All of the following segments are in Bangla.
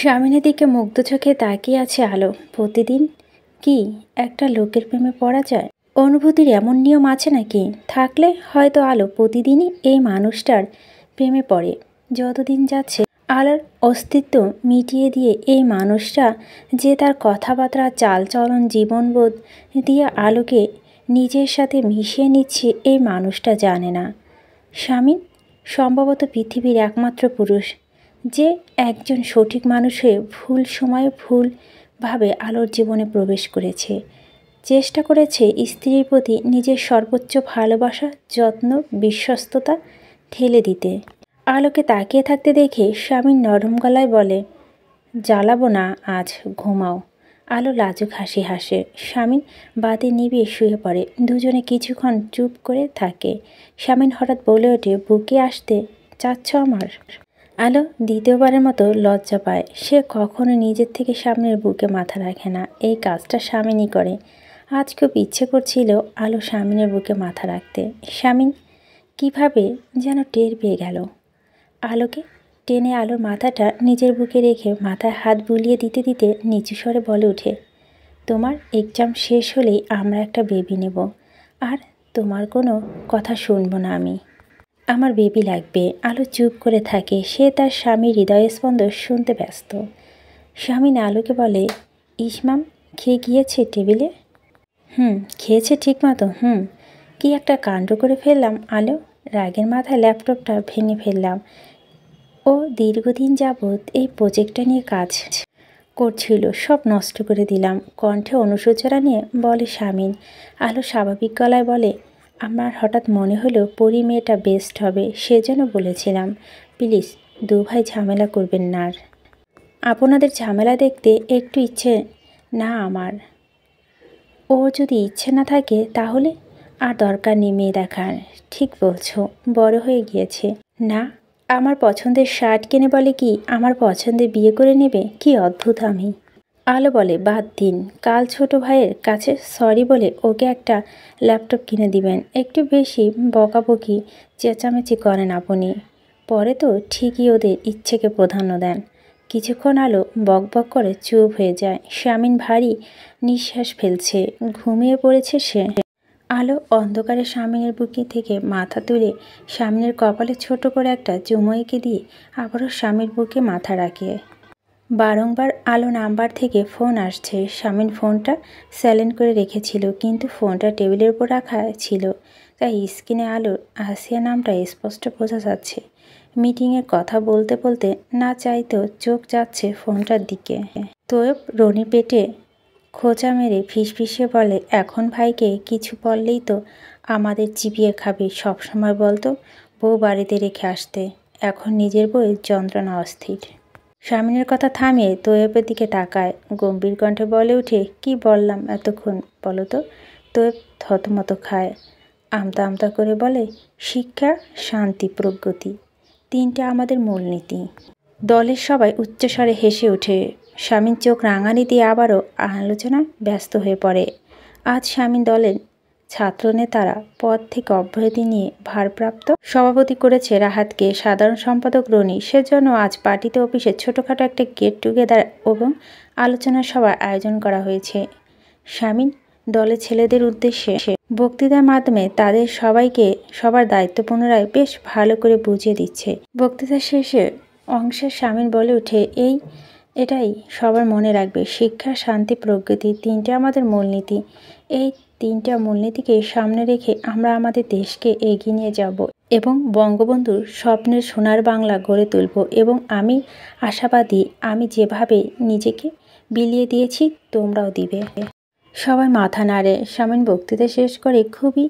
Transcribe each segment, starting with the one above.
স্বামীনের দিকে মুগ্ধ চোখে তাকিয়ে আছে আলো। প্রতিদিন কি একটা লোকের প্রেমে পড়া যায়? অনুভূতির এমন নিয়ম আছে নাকি? থাকলে হয়তো আলো প্রতিদিনই এই মানুষটার প্রেমে পড়ে। যতদিন যাচ্ছে আলোর অস্তিত্ব মিটিয়ে দিয়ে এই মানুষটা যে তার কথাবার্তা, চালচলন, জীবনবোধ দিয়ে আলোকে নিজের সাথে মিশিয়ে নিচ্ছে এই মানুষটা জানে না। স্বামী সম্ভবত পৃথিবীর একমাত্র পুরুষ যে একজন সঠিক মানুষ হয়ে ভুল সময়ে ভুলভাবে আলোর জীবনে প্রবেশ করেছে, চেষ্টা করেছে স্ত্রীর প্রতি নিজের সর্বোচ্চ ভালোবাসা, যত্ন, বিশ্বস্ততা ঢেলে দিতে। আলোকে তাকিয়ে থাকতে দেখে স্বামী নরম গলায় বলে, জ্বালাবো না আজ, ঘুমাও। আলো লাজুক হাসি হাসে। স্বামী বাতি নিভিয়ে শুয়ে পড়ে। দুজনে কিছুক্ষণ চুপ করে থাকে। স্বামী হঠাৎ বলে ওঠে, বুকে আসতে চাচ্ছ আমার? আলো দ্বিতীয়বারের মতো লজ্জা পায়। সে কখনো নিজের থেকে স্বামীর বুকে মাথা রাখে না। এই কাজটা স্বামীনই করে। আজ খুব ইচ্ছে করছিল আলো স্বামীনের বুকে মাথা রাখতে। স্বামী কিভাবে যেন টের পেয়ে গেল। আলোকে টেনে আলোর মাথাটা নিজের বুকে রেখে মাথায় হাত বুলিয়ে দিতে দিতে নিচু স্বরে বলে ওঠে, তোমার এক্সাম শেষ হলেই আমরা একটা বেবি নেব, আর তোমার কোনো কথা শুনবো না আমি। আমার বেবি লাগবে। আলো চুপ করে থাকে। সে তার স্বামীর হৃদয়স্পন্দন শুনতে ব্যস্ত। স্বামী আলোকে বলে, ইসমাম খেয়ে গিয়েছে টেবিলে? খেয়েছে ঠিক মতো। কি একটা কাণ্ড করে ফেললাম আলো। রাগের মাথায় ল্যাপটপটা ভেঙে ফেললাম। ও দীর্ঘদিন যাবৎ এই প্রজেক্টটা নিয়ে কাজ করছিল, সব নষ্ট করে দিলাম। কণ্ঠে অনুশোচনা নিয়ে বলে স্বামী। আলো স্বাভাবিক গলায় বলে, আমার হঠাৎ মনে হলো পরি মেয়েটা বেস্ট হবে, সেজন্য বলেছিলাম। প্লিজ দু ভাই ঝামেলা করবেন না। আর আপনাদের ঝামেলা দেখতে একটু ইচ্ছে না আমার। ও যদি ইচ্ছে না থাকে তাহলে আর দরকার নেই মেয়ে দেখার। ঠিক বলছো, বড় হয়ে গিয়েছে না। আমার পছন্দের শার্ট কিনে বলে কি আমার পছন্দের বিয়ে করে নেবে? কি অদ্ভুত আমি। আলো বলে, বাদ দিন, কাল ছোট ভাইয়ের কাছে সরি বলে ওকে একটা ল্যাপটপ কিনে দিবেন। একটু বেশি বকাবকি চেঁচামেচি করেন আপনি, পরে তো ঠিকই ওদের ইচ্ছেকে প্রাধান্য দেন। কিছুক্ষণ আলো বকবক করে চুপ হয়ে যায়। স্বামীন ভারী নিঃশ্বাস ফেলছে। ঘুমিয়ে পড়েছে সে। আলো অন্ধকারে স্বামীনের বুকে থেকে মাথা তুলে স্বামীনের কপালে ছোট করে একটা চুমো এঁকে দিয়ে আবারও স্বামীর বুকে মাথা রাখে। বারংবার আলো নাম্বার থেকে ফোন আসছে। স্বামীন ফোনটা সাইলেন্ট করে রেখেছিল, কিন্তু ফোনটা টেবিলের উপর রাখা ছিল, তাই স্ক্রিনে আলোর আসিয়া নামটা স্পষ্ট বোঝা যাচ্ছে। মিটিংয়ের কথা বলতে বলতে না চাইতেও চোখ যাচ্ছে ফোনটার দিকে। তোয়েব রনির পেটে খোঁচা মেরে ফিসফিসিয়ে বলে, এখন ভাইকে কিছু বললেই তো আমাদের চিবিয়ে খাবি। সবসময় বলতো বউ বাড়িতে রেখে আসতে, এখন নিজের বউয়ের যন্ত্রণা অস্থির। স্বামীনের কথা থামিয়ে তোয়েবের দিকে তাকায়। গম্ভীর কণ্ঠে বলে ওঠে, কি বললাম এতক্ষণ বলো তো? তোয়েব থতমত খায়। আমতা আমতা করে বলে, শিক্ষা, শান্তি, প্রগতি, তিনটা আমাদের মূলনীতি। দলের সবাই উচ্চস্বরে হেসে ওঠে। স্বামীর চোখ রাঙানি দিয়ে আবারও আলোচনায় ব্যস্ত হয়ে পড়ে। আজ স্বামী দলের ছাত্রনেতারা পদ থেকে অব্যাহতি নিয়ে ভারপ্রাপ্ত সভাপতি করেছে রাহাতকে, সাধারণ সম্পাদক রনি। সেজন্য আজ পার্টিতে অফিসে ছোটোখাটো একটা গেট টুগেদার এবং আলোচনা সভার আয়োজন করা হয়েছে। স্বামী দলের ছেলেদের উদ্দেশ্যে বক্তৃতার মাধ্যমে তাদের সবাইকে সবার দায়িত্ব পুনরায় বেশ ভালো করে বুঝিয়ে দিচ্ছে। বক্তৃতা শেষে অংশে স্বামী বলে ওঠে, এটাই সবার মনে রাখবে, শিক্ষা, শান্তি, প্রগতি, তিনটা আমাদের মূলনীতি। এই তিনটা মূলনীতিকে সামনে রেখে আমরা আমাদের দেশকে এগিয়ে নিয়ে যাব এবং বঙ্গবন্ধুর স্বপ্নের সোনার বাংলা গড়ে তুলব। এবং আমি আশাবাদী, আমি যেভাবে নিজেকে বিলিয়ে দিয়েছি তোমরাও দিবে। সবাই মাথা নাড়ে। স্বামী বক্তৃতা শেষ করে খুবই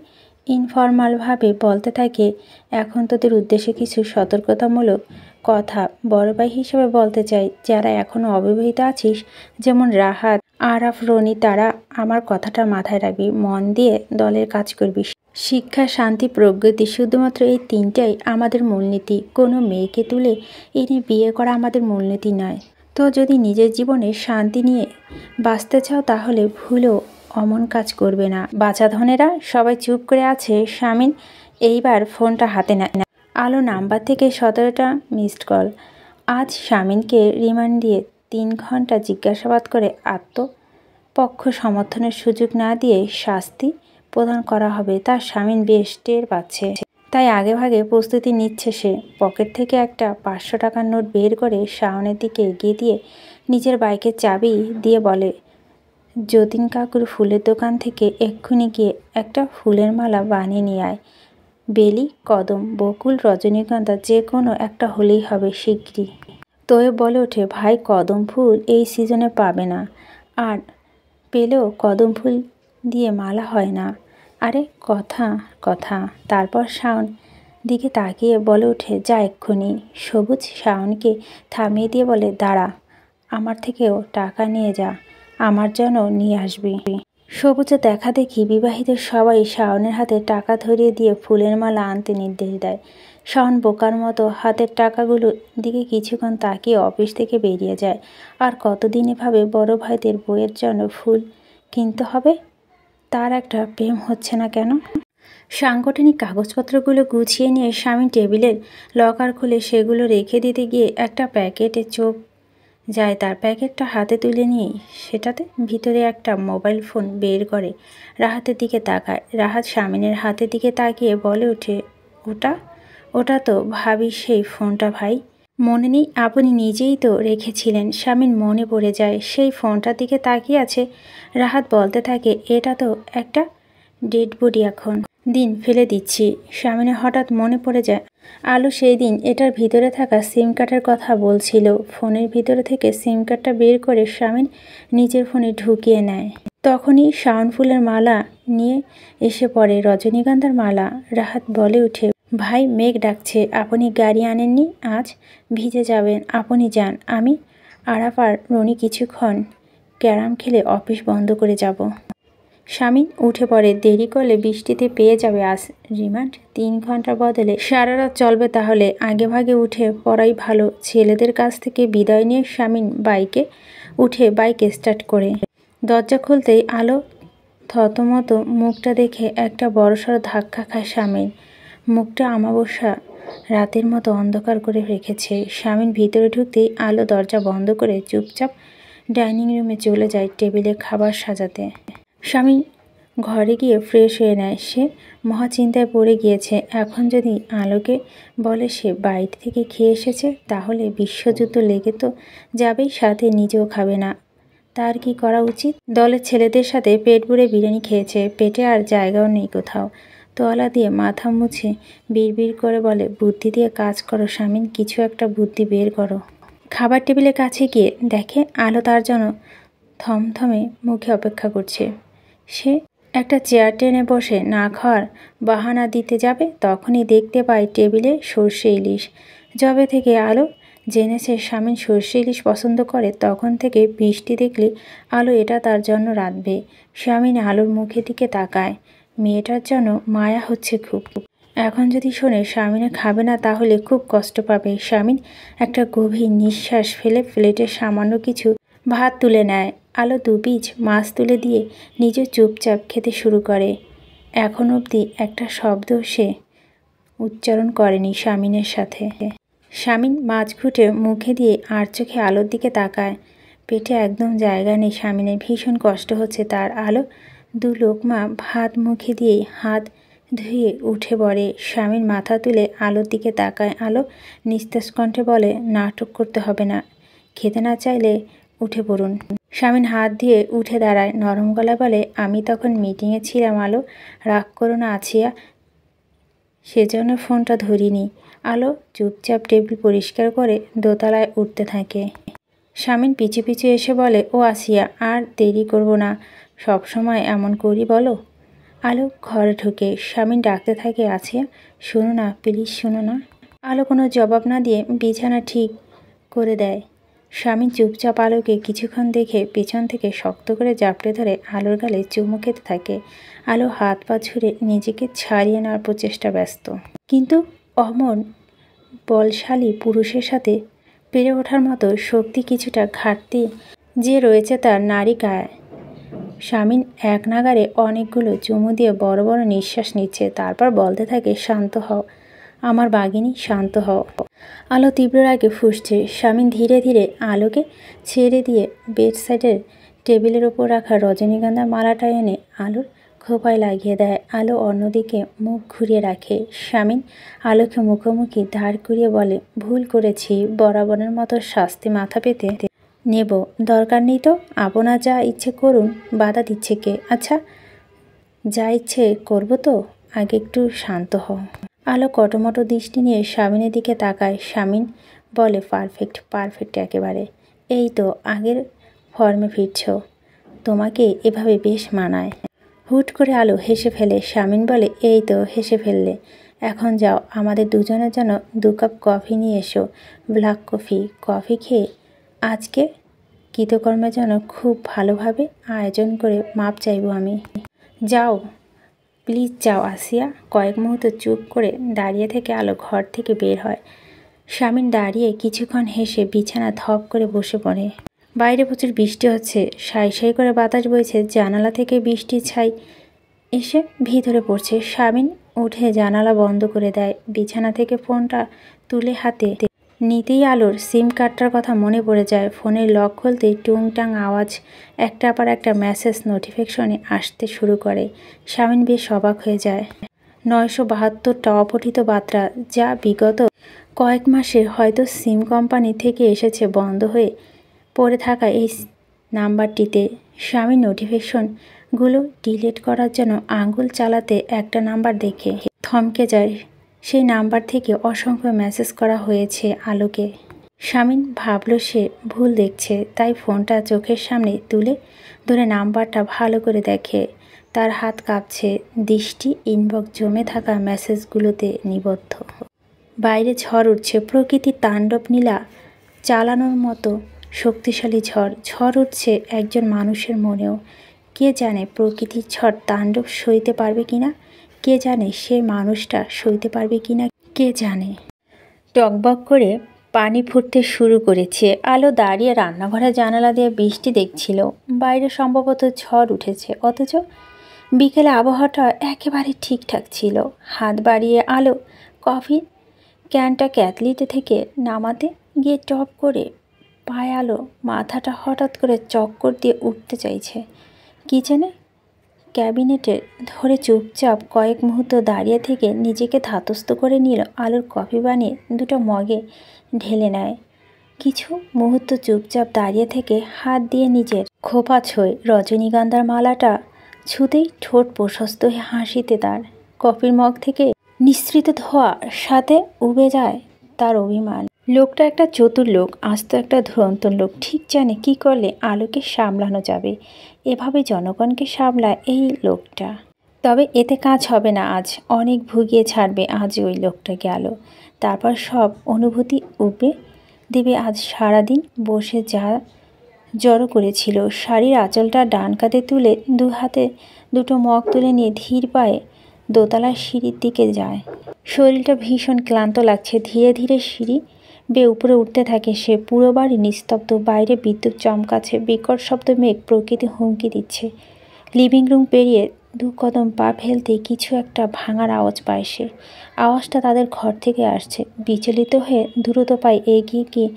ইনফর্মালভাবে বলতে থাকে, এখন তোদের উদ্দেশ্যে কিছু সতর্কতামূলক কথা বড় ভাই হিসেবে বলতে চাই। যারা এখনও অবিবাহিত আছিস, যেমন রাহাত, আরাফ, রনি, তারা আমার কথাটা মাথায় রাখবি, মন দিয়ে দলের কাজ করবি। শিক্ষা, শান্তি, প্রগতি, শুধুমাত্র এই তিনটাই আমাদের মূলনীতি। কোনো মেয়েকে তুলে এনে বিয়ে করা আমাদের মূলনীতি নয়। তো যদি নিজের জীবনে শান্তি নিয়ে বাঁচতে চাও তাহলে ভুলেও অমন কাজ করবে না। বাছা ধনেরা সবাই চুপ করে আছে। স্বামী এইবার ফোনটা হাতে নেয়। আলো নাম্বার থেকে 17টা মিসড কল। আজ স্বামীকে রিমান্ড দিয়ে 3 ঘন্টা জিজ্ঞাসাবাদ করে আত্মপক্ষ সমর্থনের সুযোগ না দিয়ে শাস্তি প্রদান করা হবে তা শামীম বেশ টের পাচ্ছে। তাই আগেভাগে প্রস্তুতি নিচ্ছে সে। পকেট থেকে একটা 500 টাকার নোট বের করে শাওনের দিকে এগিয়ে দিয়ে নিজের বাইকের চাবি দিয়ে বলে, যতীন কাকুর ফুলের দোকান থেকে এক্ষুনি গিয়ে একটা ফুলের মালা বানিয়ে নিয়ে আয়। বেলি, কদম, বকুল, রজনীগন্ধা যে কোনো একটা হলেই হবে শিগগিরই। তোয়েব বলে ওঠে, ভাই কদম ফুল এই সিজনে পাবে না, আর পেলেও কদম ফুল দিয়ে মালা হয় না। আরে কথা কথা। তারপর শাওন দিকে তাকিয়ে বলে ওঠে, যা এক্ষুনি। সবুজ শাওনকে থামিয়ে দিয়ে বলে, দাঁড়া, আমার থেকেও টাকা নিয়ে যা, আমার জন্য নিয়ে আসবি। সবুজে দেখা দেখি বিবাহিত সবাই শাওনের হাতে টাকা ধরিয়ে দিয়ে ফুলের মালা আনতে নির্দেশ দেয়। শাওন বোকার মতো হাতের টাকাগুলোর দিকে কিছুক্ষণ তাকিয়ে অফিস থেকে বেরিয়ে যায়। আর কতদিন এভাবে বড় ভাইদের বইয়ের জন্য ফুল কিনতে হবে? তার একটা প্রেম হচ্ছে না কেন? সাংগঠনিক কাগজপত্রগুলো গুছিয়ে নিয়ে স্বামী টেবিলের লকার খুলে সেগুলো রেখে দিতে গিয়ে একটা প্যাকেটে চোখ যায় তার। প্যাকেটটা হাতে তুলে নিয়েই সেটাতে ভিতরে একটা মোবাইল ফোন বের করে রাহাতের দিকে তাকায়। রাহাত স্বামীনের হাতের দিকে তাকিয়ে বলে ওঠে, ওটা তো ভাবি সেই ফোনটা ভাই। মনে নেই? আপনি নিজেই তো রেখেছিলেন। স্বামীর মনে পড়ে যায় সেই ফোনটার দিকে তাকিয়ে আছে। রাহাত বলতে থাকে, এটা তো একটা ডেড বডি, এখন দিন ফেলে দিচ্ছি। স্বামীনের হঠাৎ মনে পড়ে যায় আলো সেই দিন এটার ভিতরে থাকা সিম কার্ডের কথা বলছিল। ফোনের ভিতরে থেকে সিম কার্ডটা বের করে স্বামীর নিজের ফোনে ঢুকিয়ে নেয়। তখনই শাওন ফুলের মালা নিয়ে এসে পড়ে, রজনীগন্ধার মালা। রাহাত বলে উঠে, ভাই মেঘ ডাকছে, আপনি গাড়ি আনেননি? আজ ভিজে যাবেন, আপনি যান। আমি আরাফ আর রনি কিছুক্ষণ ক্যারাম খেলে অফিস বন্ধ করে যাব। স্বামী উঠে পড়ে, দেরি করলে বৃষ্টিতে পেয়ে যাবে আজ রিমান্ড। 3 ঘন্টার বদলে সারা রাত চলবে তাহলে। আগেভাগে উঠে পড়াই ভালো। ছেলেদের কাছ থেকে বিদায় নিয়ে স্বামী বাইকে উঠে বাইক স্টার্ট করে। দরজা খুলতেই আলো থতমত মুখটা দেখে একটা বড়সড় ধাক্কা খায় স্বামীর। মুখটা আমাবস্যা রাতের মতো অন্ধকার করে রেখেছে। স্বামীর ভিতরে ঢুকতেই আলো দরজা বন্ধ করে চুপচাপ ডাইনিং রুমে চলে যায় টেবিলে খাবার সাজাতে। স্বামী ঘরে গিয়ে ফ্রেশ হয়ে নেয়। সে মহা চিন্তায় পড়ে গিয়েছে। এখন যদি আলোকে বলে সে বাইরে থেকে খেয়ে এসেছে, তাহলে বিশ্বযুদ্ধ লেগে তো যাবেই, সাথে নিজেও খাবে না। তার কি করা উচিত? দলের ছেলেদের সাথে পেট ভরে বিরিয়ানি খেয়েছে, পেটে আর জায়গাও নেই কোথাও। তোয়ালা দিয়ে মাথা মুছে বিড়বিড় করে বলে, বুদ্ধি দিয়ে কাজ করো স্বামী, কিছু একটা বুদ্ধি বের করো। খাবার টেবিলের কাছে গিয়ে দেখে আলো তার জন্য থমথমে মুখে অপেক্ষা করছে। সে একটা চেয়ার টেনে বসে না খাওয়ার বাহানা দিতে যাবে, তখনই দেখতে পায় টেবিলে সর্ষে ইলিশ। যবে থেকে আলো জেনেছে স্বামী সর্ষে ইলিশ পছন্দ করে, তখন থেকে বৃষ্টি দেখলে আলো এটা তার জন্য রাঁধবে। স্বামী আলোর মুখের দিকে তাকায়। মেয়েটার জন্য মায়া হচ্ছে খুব। এখন যদি শোনে স্বামীনে খাবে না, তাহলে খুব কষ্ট পাবে। স্বামী একটা গভীর নিঃশ্বাস ফেলে প্লেটে সামান্য কিছু ভাত তুলে নেয়। আলো 2 পিস মাছ তুলে দিয়ে নিজে চুপচাপ খেতে শুরু করে। এখন অবধি একটা শব্দ সে উচ্চারণ করেনি স্বামীনের সাথে। স্বামী মাছ ঘুটে মুখে দিয়ে আর চোখে আলোর দিকে তাকায়। পেটে একদম জায়গা নেই স্বামীনের, ভীষণ কষ্ট হচ্ছে তার। আলো 2 লোকমা ভাত মুখে দিয়ে হাত ধুয়ে উঠে পড়ে। স্বামীর মাথা তুলে আলোর দিকে তাকায়। আলো নিস্তেজ কণ্ঠে বলে, নাটক করতে হবে না, খেতে না চাইলে উঠে পড়ুন। স্বামীন হাত দিয়ে উঠে দাঁড়ায়, নরম গলায় বলে, আমি তখন মিটিংয়ে ছিলাম আলো, রাগ করো না আছিয়া, সেজন্য ফোনটা ধরিনি। আলো চুপচাপ টেবিল পরিষ্কার করে দোতলায় উঠতে থাকে। স্বামীন পিছু পিছু এসে বলে, ও আসিয়া, আর দেরি করব না, সব সময় এমন করি বলো। আলো ঘরে ঢুকে। স্বামীন ডাকতে থাকে, আসিয়া শোনো না, প্লিজ শোনো না। আলো কোনো জবাব না দিয়ে বিছানা ঠিক করে দেয়। স্বামী চুপচাপ আলোকে কিছুক্ষণ দেখে পেছন থেকে শক্ত করে জাপটে ধরে আলোর গালে চুমু খেতে থাকে। আলো হাত পা ছুঁড়ে নিজেকে ছাড়িয়ে নেওয়ার প্রচেষ্টা ব্যস্ত, কিন্তু অমন বলশালী পুরুষের সাথে পেরে ওঠার মতো শক্তি কিছুটা ঘাটতি যে রয়েছে তার নারী কায়। স্বামী এক নাগারে অনেকগুলো চুমু দিয়ে বড় বড় নিঃশ্বাস নিচ্ছে, তারপর বলতে থাকে, শান্ত হও আমার বাঘিনী, শান্ত হও। আলো তীব্র রাগে ফুঁসছে। শামিন ধীরে ধীরে আলোকে ছেড়ে দিয়ে বেড সাইডের টেবিলের ওপর রাখা রজনীগন্ধার মালাটা এনে আলোর খোঁপায় লাগিয়ে দেয়। আলো অন্যদিকে মুখ ঘুরিয়ে রাখে। শামিন আলোকে মুখোমুখি দাঁড় করিয়ে বলে, ভুল করেছি, বরাবরের মতো শাস্তি মাথা পেতে নেব। দরকার নেই তো, আপনার যা ইচ্ছে করুন, বাধা দিচ্ছে কে? আচ্ছা, যা ইচ্ছে করবো তো, আগে একটু শান্ত হও। আলো কটমটো দৃষ্টি নিয়ে শামিনের দিকে তাকায়। শামিন বলে, পারফেক্ট, পারফেক্ট একেবারে। এই তো আগের ফর্মে ফিরছ, তোমাকে এভাবে বেশ মানায়। হুট করে আলো হেসে ফেলে। শামিন বলে, এই তো হেসে ফেললে, এখন যাও, আমাদের দুজনের জন্য 2 কাপ কফি নিয়ে এসো, ব্ল্যাক কফি। কফি খেয়ে আজকে কৃতকর্মের জন্য খুব ভালোভাবে আয়োজন করে মাপ চাইব আমি। যাও প্লিজ, যাও আসিয়া। কয়েক মুহূর্ত চুপ করে দাঁড়িয়ে থেকে আলো ঘর থেকে বের হয়। শামিন দাঁড়িয়ে কিছুক্ষণ হেসে বিছানা ধপ করে বসে পড়ে। বাইরে প্রচুর বৃষ্টি হচ্ছে, সাই সাই করে বাতাস বইছে। জানালা থেকে বৃষ্টির ছাই এসে ভিতরে পড়ছে। শামিন উঠে জানালা বন্ধ করে দেয়। বিছানা থেকে ফোনটা তুলে হাতে নিতেই আলোর সিম কার্ডটার কথা মনে পড়ে যায়। ফোনের লক খুলতেই টুংটাং আওয়াজ, একটা পর একটা মেসেজ নোটিফিকেশনে আসতে শুরু করে। শামিন বেশ অবাক হয়ে যায়। 972টা অপঠিত বার্তা, যা বিগত কয়েক মাসে হয়তো সিম কোম্পানি থেকে এসেছে বন্ধ হয়ে পড়ে থাকা এই নাম্বারটিতে। শামিন নোটিফিকেশনগুলো ডিলিট করার জন্য আঙুল চালাতে একটা নাম্বার দেখে থমকে যায়। সেই নাম্বার থেকে অসংখ্য মেসেজ করা হয়েছে আলোকে। শামিন ভাবল সে ভুল দেখছে, তাই ফোনটা চোখের সামনে তুলে ধরে নাম্বারটা ভালো করে দেখে। তার হাত কাঁপছে, দৃষ্টি ইনবক্স জমে থাকা মেসেজগুলোতে নিবদ্ধ। বাইরে ঝড় উঠছে, প্রকৃতির তাণ্ডব নীলা চালানোর মতো শক্তিশালী ঝড়। ঝড় উঠছে একজন মানুষের মনেও। কে জানে প্রকৃতির ঝড় তাণ্ডব সইতে পারবে কিনা? কে জানে সে মানুষটা সইতে পারবে কিনা? কে জানে। টকবক করে পানি ফুটতে শুরু করেছে। আলো দাঁড়িয়ে রান্নাঘরের জানালা দিয়ে বৃষ্টি দেখছিল। বাইরে সম্ভবত ঝড় উঠেছে, অথচ বিকেলে আবহাওয়াটা একেবারে ঠিকঠাক ছিল। হাত বাড়িয়ে আলো কফির ক্যানটা ক্যাটলিতে থেকে নামাতে গিয়ে টপ করে পায়ে আলো মাথাটা হঠাৎ করে চক্কর দিয়ে উঠতে চাইছে। কিচেনে ক্যাবিনেটে ধরে চুপচাপ কয়েক মুহূর্ত দাঁড়িয়ে থেকে নিজেকে ধাতস্থ করে নিল। আলোর কফি বানিয়ে 2টা মগে ঢেলে নেয়। কিছু মুহূর্ত চুপচাপ দাঁড়িয়ে থেকে হাত দিয়ে নিজের খোপা ছোঁয়। রজনীগন্ধার মালাটা ছুতেই ঠোঁট প্রশস্ত হয়ে হাসিতে তার। কফির মগ থেকে নিঃসৃত ধোঁয়ার সাথে উবে যায় তার অভিমান। লোকটা একটা চতুর লোক, আস্ত একটা ধুরন্ত লোক। ঠিক জানে কি করলে আলোকে সামলানো যাবে। এভাবে জনগণকে সামলায় এই লোকটা। তবে এতে কাজ হবে না আজ, অনেক ভুগিয়ে ছাড়বে আজ ওই লোকটা গেল। তারপর সব অনুভূতি উবে দেবে। আজ সারাদিন বসে যা জড়ো করেছিল। শাড়ির আঁচলটা ডান কাঁধে তুলে 2 হাতে 2টো মগ তুলে নিয়ে ধীর পায়ে দোতলার সিঁড়ির দিকে যায়। শরীরটা ভীষণ ক্লান্ত লাগছে। ধীরে ধীরে সিঁড়ি বেয়ে উপরে উঠতে থাকে সে। পুরো বাড়ি নিস্তব্ধ। বাইরে বিদ্যুৎ চমকাচ্ছে, বিকট শব্দ মেঘ প্রকৃতি হুমকি দিচ্ছে। লিভিং রুম পেরিয়ে 2 কদম পা ফেলতেই কিছু একটা ভাঙার আওয়াজ পায় সে। আওয়াজটা তাদের ঘর থেকে আসছে। বিচলিত হয়ে দ্রুত পায়ে এগিয়ে গিয়ে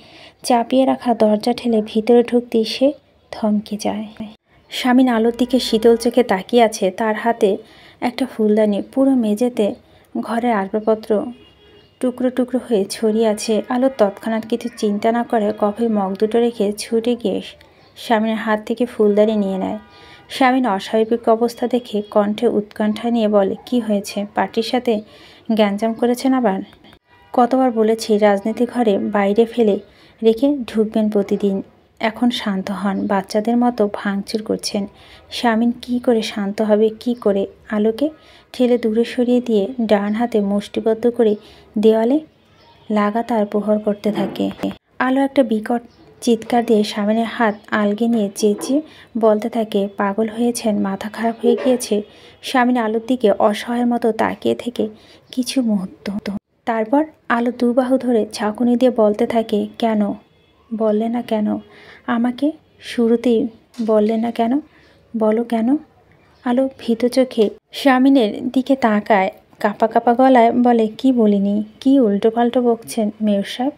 চাপিয়ে রাখা দরজা ঠেলে ভিতরে ঢুকতেই সে থমকে যায়। শামিন আলোর দিকে শীতল চোখে তাকিয়ে আছে। তার হাতে একটা ফুলদানি। পুরো মেঝেতে ঘরের আসবাবপত্র টুকরো টুকরো হয়ে ছড়িয়ে আছে। আলো তৎক্ষণাৎ কিছু চিন্তা না করে কফির মগ 2টো রেখে ছুটে গিয়ে শামিনের হাত থেকে ফুলদানি নিয়ে নেয়। শামিন অস্বাভাবিক অবস্থা দেখে কণ্ঠে উৎকণ্ঠা নিয়ে বলে, কি হয়েছে? পার্টির সাথে গ্যাঞ্জাম করেছেন আবার? কতবার বলেছি রাজনীতি ঘরে বাইরে ফেলে রেখে ঢুকবেন প্রতিদিন। এখন শান্ত হন। বাচ্চাদের মতো ভাঙচুর করছেন। শামিন কি করে শান্ত হবে? কি করে? আলোকে ঠেলে দূরে সরিয়ে দিয়ে ডান হাতে মুষ্টিবদ্ধ করে দেওয়ালে লাগাতার প্রহার করতে থাকে। আলো একটা বিকট চিৎকার দিয়ে শামিনের হাত আলগে নিয়ে চেঁচিয়ে বলতে থাকে, পাগল হয়েছেন? মাথা খারাপ হয়ে গিয়েছে? শামিন আলোর দিকে অসহায়ের মতো তাকিয়ে থেকে কিছু মুহূর্ত। তারপর আলো 2 বাহু ধরে ঝাঁকুনি দিয়ে বলতে থাকে, কেন বললে না? কেন আমাকে শুরুতেই বললে না কেন? বলো কেন? আলো ভীত চোখে শামিনের দিকে তাকায়। কাঁপা কাঁপা গলায় বলে, কি বলিনি? কি উল্টোপাল্টো বকছেন মেয়র সাহেব?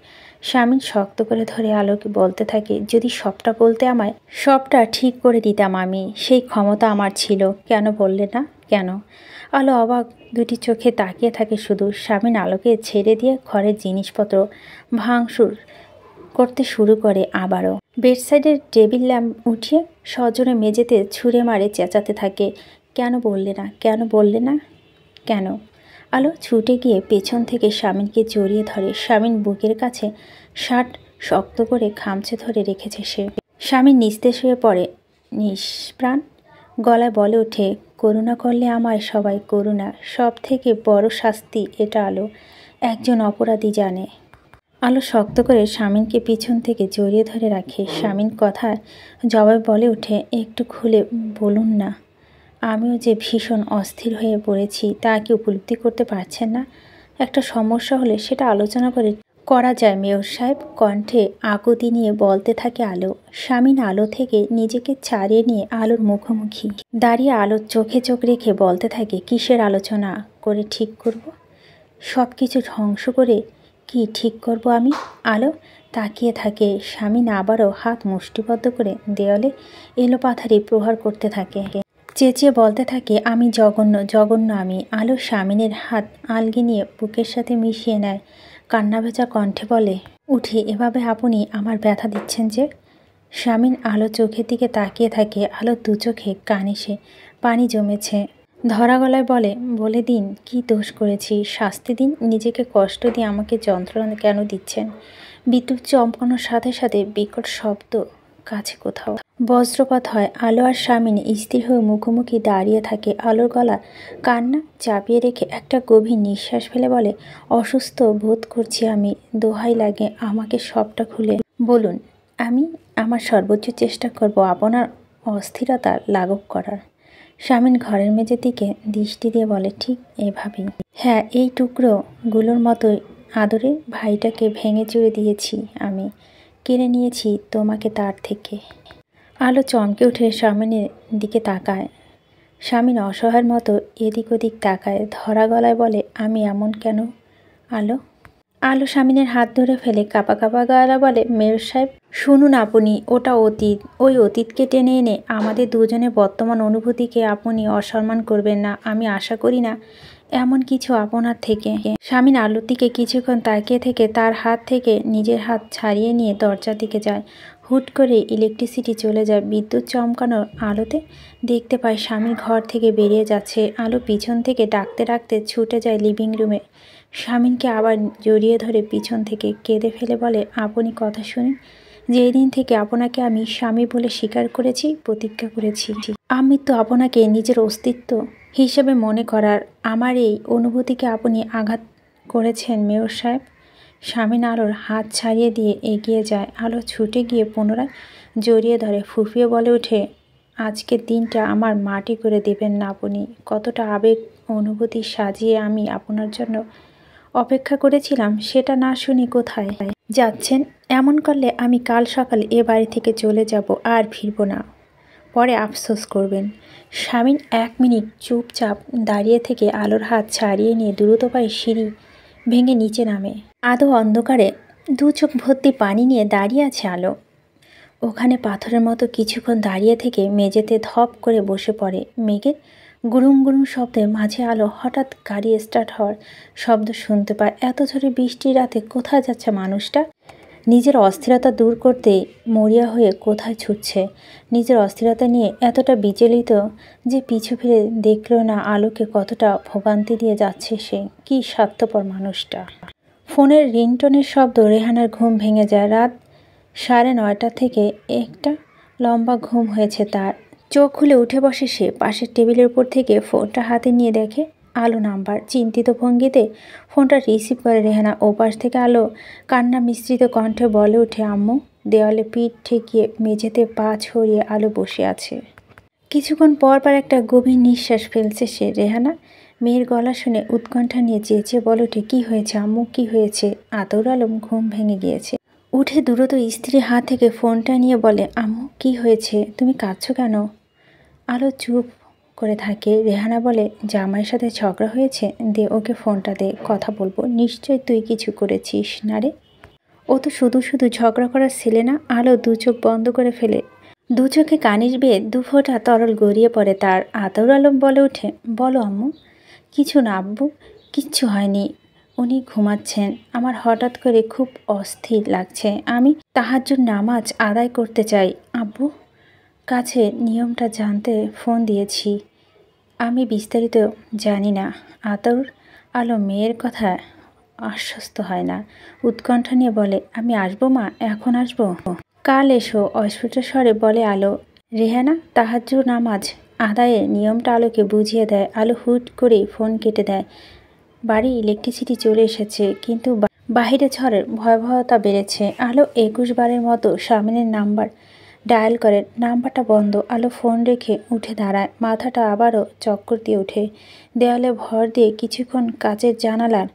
শামীম শক্ত করে ধরে আলোকে বলতে থাকে, যদি সবটা বলতে আমায়, সবটা ঠিক করে দিতাম আমি। সেই ক্ষমতা আমার ছিল। কেন বললে না কেন? আলো অবাক দুটি চোখে তাকিয়ে থাকে শুধু। শামীম আলোকে ছেড়ে দিয়ে ঘরের জিনিসপত্র ভাঙচুর করতে শুরু করে আবারও। বেডসাইডের টেবিল ল্যাম্প উঠিয়ে সজোরে মেঝেতে ছুঁড়ে মারে, চেঁচাতে থাকে, কেন বললে না? কেন বললে না কেন? আলো ছুটে গিয়ে পেছন থেকে শামীমকে জড়িয়ে ধরে। শামীম বুকের কাছে শার্ট শক্ত করে খামচে ধরে রেখেছে সে। শামীম নিস্তেজ হয়ে পড়ে, নিষ্প্রাণ গলায় বলে ওঠে, করুণা করলে আমায় সবাই, করুণা। সব থেকে বড় শাস্তি এটা আলো একজন অপরাধী জানে। আলো শক্ত করে শামীমকে পিছন থেকে জড়িয়ে ধরে রাখে। শামীম কথায় জবাব বলে ওঠে, একটু খুলে বলুন না। আমিও যে ভীষণ অস্থির হয়ে পড়েছি তা কি উপলব্ধি করতে পারছেন না? একটা সমস্যা হলে সেটা আলোচনা করা যায় মেয়র সাহেব। কণ্ঠে আকুতি নিয়ে বলতে থাকে আলো। শামীম আলো থেকে নিজেকে ছাড়িয়ে নিয়ে আলোর মুখোমুখি দাঁড়িয়ে আলোর চোখে চোখ রেখে বলতে থাকে, কিসের আলোচনা করে ঠিক করব? সব কিছু ধ্বংস করে কি ঠিক করব আমি? আলো তাকিয়ে থাকে। শামীম আবারও হাত মুষ্টিবদ্ধ করে দেওয়ালে এলোপাথারি প্রহার করতে থাকে। চেঁচিয়ে বলতে থাকে, আমি জঘন্য, জঘন্য আমি। আলো শামীমের হাত আলগি নিয়ে বুকের সাথে মিশিয়ে নেয়। কান্না ভেজা কণ্ঠে বলে উঠে, এভাবে আপনি আমার ব্যথা দিচ্ছেন যে? শামীম আলো চোখের দিকে তাকিয়ে থাকে। আলো দু চোখে কানিসে পানি জমেছে। ধরা গলায় বলে দিন কি দোষ করেছি, শাস্তি দিন। নিজেকে কষ্ট দিয়ে আমাকে যন্ত্রণা কেন দিচ্ছেন? বিদ্যুৎ চমকানোর সাথে সাথে বিকট শব্দ কাছে কোথাও বজ্রপাত হয়। আলো আর শামীম স্থির হয়ে মুখোমুখি দাঁড়িয়ে থাকে। আলোর গলা কান্না চাপিয়ে রেখে একটা গভীর নিঃশ্বাস ফেলে বলে, অসুস্থ বোধ করছি আমি, দোহাই লাগে আমাকে সবটা খুলে বলুন। আমি আমার সর্বোচ্চ চেষ্টা করব আপনার অস্থিরতা লাঘব করার। শামীম ঘরের মেঝের দিকে দৃষ্টি দিয়ে বলে, ঠিক এভাবেই। হ্যাঁ, এই টুকরোগুলোর মতোই আদরে ভাইটাকে ভেঙে চুরে দিয়েছি আমি, কেড়ে নিয়েছি তোমাকে তার থেকে। আলো চমকে উঠে শামীমের দিকে তাকায়। শামীম অসহায়ের মতো এদিক ওদিক তাকায়। ধরা গলায় বলে, আমি এমন কেন আলো? আলো শামীমের হাত ধরে ফেলে কাঁপা কাঁপা গলা বলে, মেয়র সাহেব শুনুন, আপনি ওটা অতীত। ওই অতীতকে টেনে এনে আমাদের দুজনের বর্তমান অনুভূতিকে আপনি অসম্মান করবেন না। আমি আশা করি না এমন কিছু আপনার থেকে। শামীম আলোর দিকে কিছুক্ষণ তাকিয়ে থেকে তার হাত থেকে নিজের হাত ছাড়িয়ে নিয়ে দরজার দিকে যায়। হুট করে ইলেকট্রিসিটি চলে যায়। বিদ্যুৎ চমকানোর আলোতে দেখতে পায় শামীম ঘর থেকে বেরিয়ে যাচ্ছে। আলো পিছন থেকে ডাকতে ডাকতে ছুটে যায় লিভিং রুমে। শামীমকে আবার জড়িয়ে ধরে পিছন থেকে কেঁদে ফেলে বলে, আপনি কথা শুনুন। যেই দিন থেকে আপনাকে আমি স্বামী বলে স্বীকার করেছি, প্রতিজ্ঞা করেছি আমি তো আপনাকে নিজের অস্তিত্ব হিসেবে মনে করার। আমার এই অনুভূতিকে আপনি আঘাত করেছেন মেয়র সাহেব। শামীম আলোর হাত ছাড়িয়ে দিয়ে এগিয়ে যায়। আলো ছুটে গিয়ে পুনরায় জড়িয়ে ধরে ফুঁফিয়ে বলে ওঠে, আজকের দিনটা আমার মাটি করে দেবেন না আপনি? কতটা আবেগ অনুভূতি সাজিয়ে আমি আপনার জন্য অপেক্ষা করেছিলাম, সেটা না শুনি কোথায় যাচ্ছেন? এমন করলে আমি কাল সকাল এ বাড়ি থেকে চলে যাব, আর ফিরব না, পরে আফসোস করবেন। শামীম 1 মিনিট চুপচাপ দাঁড়িয়ে থেকে আলোর হাত ছাড়িয়ে নিয়ে দ্রুত পায়ে সিঁড়ি ভেঙে নিচে নামে। আদো অন্ধকারে 2 চোখ ভর্তি পানি নিয়ে দাঁড়িয়ে আছে আলো। ওখানে পাথরের মতো কিছুক্ষণ দাঁড়িয়ে থেকে মেঝেতে ধপ করে বসে পড়ে। মেঘের গুরুম গুরুম শব্দের মাঝে আলো হঠাৎ গাড়ি স্টার্ট হওয়ার শব্দ শুনতে পায়। এত ঝড়ে বৃষ্টির রাতে কোথায় যাচ্ছে মানুষটা? নিজের অস্থিরতা দূর করতে মরিয়া হয়ে কোথায় ছুটছে? নিজের অস্থিরতা নিয়ে এতটা বিচলিত যে পিছু ফিরে দেখল না আলোকে কতটা ভোগান্তি দিয়ে যাচ্ছে সে। কি স্বার্থপর মানুষটা। ফোনের রিংটোনের শব্দ রেহানার ঘুম ভেঙে যায়। রাত 9:30 থেকে একটা লম্বা ঘুম হয়েছে তার। চোখ খুলে উঠে বসে সে। পাশের টেবিলের উপর থেকে ফোনটা হাতে নিয়ে দেখে আলো নাম্বার। চিন্তিত ভঙ্গিতে ফোনটা রিসিভ করে রেহানা। ওপাশ থেকে আলো কান্না মিশ্রিত কণ্ঠে বলে ওঠে, আম্মু। দেওয়ালে পিঠ ঠেকিয়ে মেঝেতে পা ছড়িয়ে আলো বসে আছে। কিছুক্ষণ পর পর একটা গভীর নিঃশ্বাস ফেলছে সে। রেহানা মেয়ের গলা শুনে উৎকণ্ঠা নিয়ে চেঁচিয়ে বলে ওঠে, কী হয়েছে আম্মু, কী হয়েছে? আতর আলম ঘুম ভেঙে গিয়েছে। উঠে দ্রুত স্ত্রীর হাত থেকে ফোনটা নিয়ে বলে, আম্মু কী হয়েছে? তুমি কাঁদছো কেন? আলো চুপ করে থাকে। রেহানা বলে, জামাইয়ের সাথে ঝগড়া হয়েছে, দে ওকে ফোনটা দে, কথা বলবো। নিশ্চয় তুই কিছু করেছিস না রে? ও তো শুধু শুধু ঝগড়া করার ছেলে না। আলো দু চোখ বন্ধ করে ফেলে, দু চোখে কানির বেয়ে দু ফোঁটা তরল গড়িয়ে পড়ে তার। আতাউর আলম বলে ওঠে, বলো আম্মু। কিছু না আব্বু, কিচ্ছু হয়নি, উনি ঘুমাচ্ছেন। আমার হঠাৎ করে খুব অস্থির লাগছে, আমি তাহাজ্জুদ নামাজ আদায় করতে চাই। আব্বু কাছে নিয়মটা জানতে ফোন দিয়েছি, আমি বিস্তারিত জানি না। আতাউর আলম মেয়ের কথা আশ্বস্ত হয় না, উৎকণ্ঠা নিয়ে বলে, আমি আসবো মা, এখন আসবো? কাল এসো, অস্ফুট স্বরে বলে আলো। রেহানা তাহাজ্জুদ নামাজ আদায়ের নিয়মটা আলোকে বুঝিয়ে দেয়। আলো হুট করেই ফোন কেটে দেয়। বাড়ি ইলেকট্রিসিটি চলে এসেছে, কিন্তু বাহিরে ঝড়ের ভয়াবহতা বেড়েছে। আলো 21 বারের মতো শামিনের নাম্বার ডায়াল করে, নাম্বারটা বন্ধ। আলো ফোন রেখে উঠে দাঁড়ায়, মাথাটা আবারও চক্কর দিয়ে ওঠে। দেওয়ালে ভর দিয়ে কিছুক্ষণ কাচের জানালার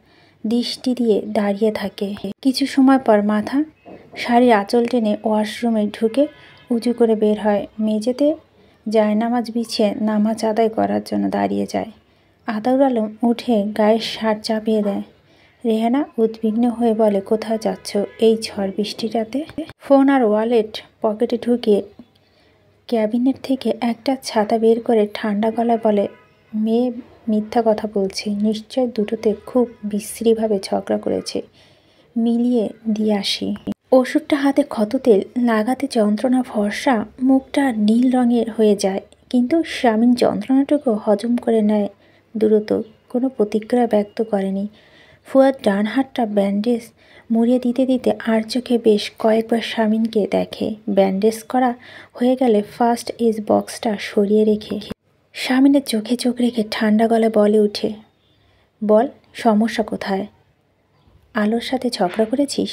দৃষ্টি দিয়ে দাঁড়িয়ে থাকে। কিছু সময় পর মাথা শাড়ির আঁচল টেনে ওয়াশরুমে ঢুকে উঁচু করে বের হয়। মেঝেতে জায়নামাজ বিছিয়ে নামাজ আদায় করার জন্য দাঁড়িয়ে যায়। আতাউর আলম উঠে গায়ের শার্ট চাপিয়ে দেয়। রেহানা উদ্বিগ্ন হয়ে বলে, কোথায় যাচ্ছ এই ঝড় বৃষ্টির রাতে? ফোন আর ওয়ালেট পকেটে ঢুকিয়ে ক্যাবিনেট থেকে একটা ছাতা বের করে ঠান্ডা গলায় বলে, মেয়ে মিথ্যা কথা বলছে, নিশ্চয় দুটোতে খুব বিশ্রীভাবে ঝগড়া করেছে, মিলিয়ে দিয়ে আসি। ওষুধটা হাতে ক্ষত তেল লাগাতে যন্ত্রণা ফর্সা, মুখটা নীল রঙের হয়ে যায়, কিন্তু স্বামীর যন্ত্রণাটুকু হজম করে নেয় দ্রুত, কোনো প্রতিক্রিয়া ব্যক্ত করেনি। ফুয়াদ ডান হাতটা ব্যান্ডেজ মুড়িয়ে দিতে দিতে আর চোখে বেশ কয়েকবার স্বামীনকে দেখে। ব্যান্ডেজ করা হয়ে গেলে ফার্স্ট এজ বক্সটা সরিয়ে রেখে স্বামীনের চোখে চোখ রেখে ঠান্ডা গলায় বলে উঠে, বল সমস্যা কোথায়? আলোর সাথে ঝগড়া করেছিস?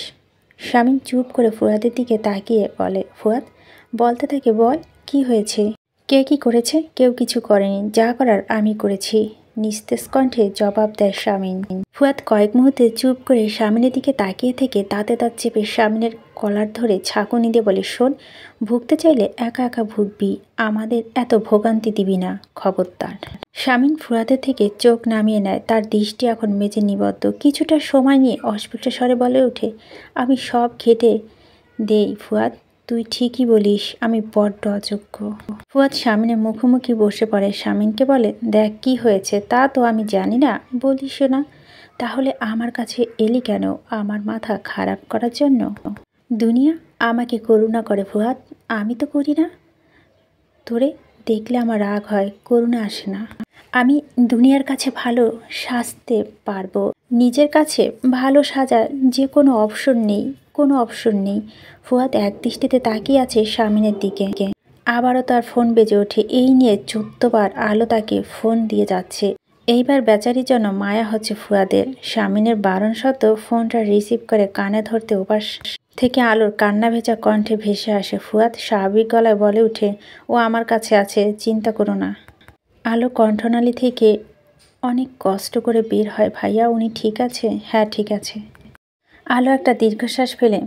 স্বামীন চুপ করে ফুয়াদের দিকে তাকিয়ে বলে, ফুয়াদ বলতে থাকে, বল কি হয়েছে? কে কি করেছে? কেউ কিছু করেনি, যা করার আমি করেছি, নিস্তেজ কণ্ঠে জবাব দেয় স্বামীন। ফুয়াদ কয়েক মুহূর্তে চুপ করে স্বামীনের দিকে তাকিয়ে থেকে দাঁতে দাঁত চেপে স্বামীনের কলার ধরে ঝাঁকুনি দিয়ে বলে, শোন, ভুগতে চাইলে একা একা ভুগবি, আমাদের এত ভোগান্তি দিবি না, খবরদার। স্বামীন ফুয়াদের থেকে চোখ নামিয়ে নেয়, তার দৃষ্টি এখন মেজে নিবদ্ধ। কিছুটা সময় নিয়ে অস্ফুট স্বরে বলে ওঠে, আমি সব ঘেটে দেই ফুয়াদ, তুই ঠিকই বলিস, আমি বড্ড অযোগ্য। ফুয়াদ স্বামীনের মুখোমুখি বসে পড়ে, স্বামীনকে বলে, দেখ কি হয়েছে তা তো আমি জানি না, বলিস না, তাহলে আমার কাছে এলি কেন? আমার মাথা খারাপ করার জন্য? দুনিয়া আমাকে করুণা করে ফুয়াদ, আমি তো করি না। তোরে দেখলে আমার রাগ হয়, করুণা আসে না। আমি দুনিয়ার কাছে ভালো সাজতে পারবো, নিজের কাছে ভালো সাজার যে কোনো অপশন নেই, কোনো অপশন নেই। ফুয়াদ এক দৃষ্টিতে তাকিয়ে আছে স্বামীনের দিকে। আবারও তার ফোন বেজে ওঠে। এই নিয়ে 14 বার আলো তাকে ফোন দিয়ে যাচ্ছে। এইবার বেচারির জন্য মায়া হচ্ছে ফুয়াদের। স্বামীনের বারণ সত্ত্বেও ফোনটা রিসিভ করে কানে ধরতে ওপাশ থেকে আলোর কান্না ভেজা কণ্ঠে ভেসে আসে। ফুয়াদ স্বাভাবিক গলায় বলে উঠে, ও আমার কাছে আছে, চিন্তা করো না। আলো কণ্ঠনালী থেকে অনেক কষ্ট করে বের হয়, ভাইয়া উনি ঠিক আছে? হ্যাঁ ঠিক আছে। আলো একটা দীর্ঘশ্বাস ফেলে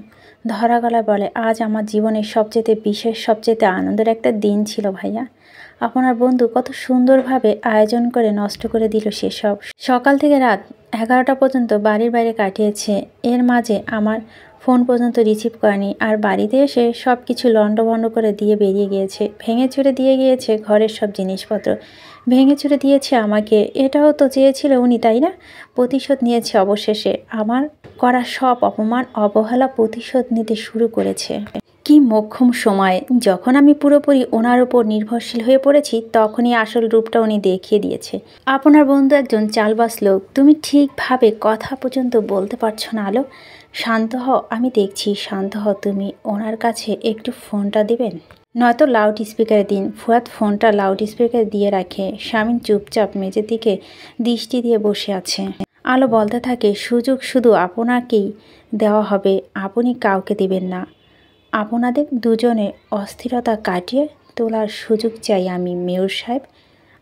ধরা গলায় বলে, আজ আমার জীবনের সবচেয়ে বিশেষ, সবচেয়ে আনন্দের একটা দিন ছিল ভাইয়া। আপনার বন্ধু কত সুন্দরভাবে আয়োজন করে নষ্ট করে দিল সেসব। সকাল থেকে রাত 11টা পর্যন্ত বাড়ির বাইরে কাটিয়েছে, এর মাঝে আমার ফোন পর্যন্ত রিসিভ করেনি, আর বাড়িতে এসে সব কিছু লণ্ডভণ্ড করে দিয়ে বেরিয়ে গিয়েছে, ভেঙে চুরে দিয়ে গিয়েছে ঘরের সব জিনিসপত্র, ভেঙে চুরে দিয়েছে আমাকে। এটাও তো চেয়েছিল উনি, তাই না? প্রতিশোধ নিয়েছে অবশেষে, আমার করা সব অপমান অবহেলা প্রতিশোধ নিতে শুরু করেছে। কি মোক্ষম সময়, যখন আমি পুরোপুরি ওনার উপর নির্ভরশীল হয়ে পড়েছি, তখনই আসল রূপটা উনি দেখিয়ে দিয়েছে। আপনার বন্ধু একজন চালবাজ লোক, তুমি ঠিকভাবে কথা পর্যন্ত বলতে পারছো না। আলো শান্ত হও, আমি দেখছি, শান্ত হও তুমি। ওনার কাছে একটু ফোনটা দেবেন, নয়তো লাউড স্পিকারে দিন। ফুয়াদ ফোনটা লাউড স্পিকারে দিয়ে রাখে। স্বামী চুপচাপ মেঝের দিকে দৃষ্টি দিয়ে বসে আছে। আলো বলতে থাকে, সুযোগ শুধু আপনাকেই দেওয়া হবে, আপনি কাউকে দেবেন না। আপনাদের দুজনের অস্থিরতা কাটিয়ে তোলার সুযোগ চাই আমি, মেয়র সাহেব,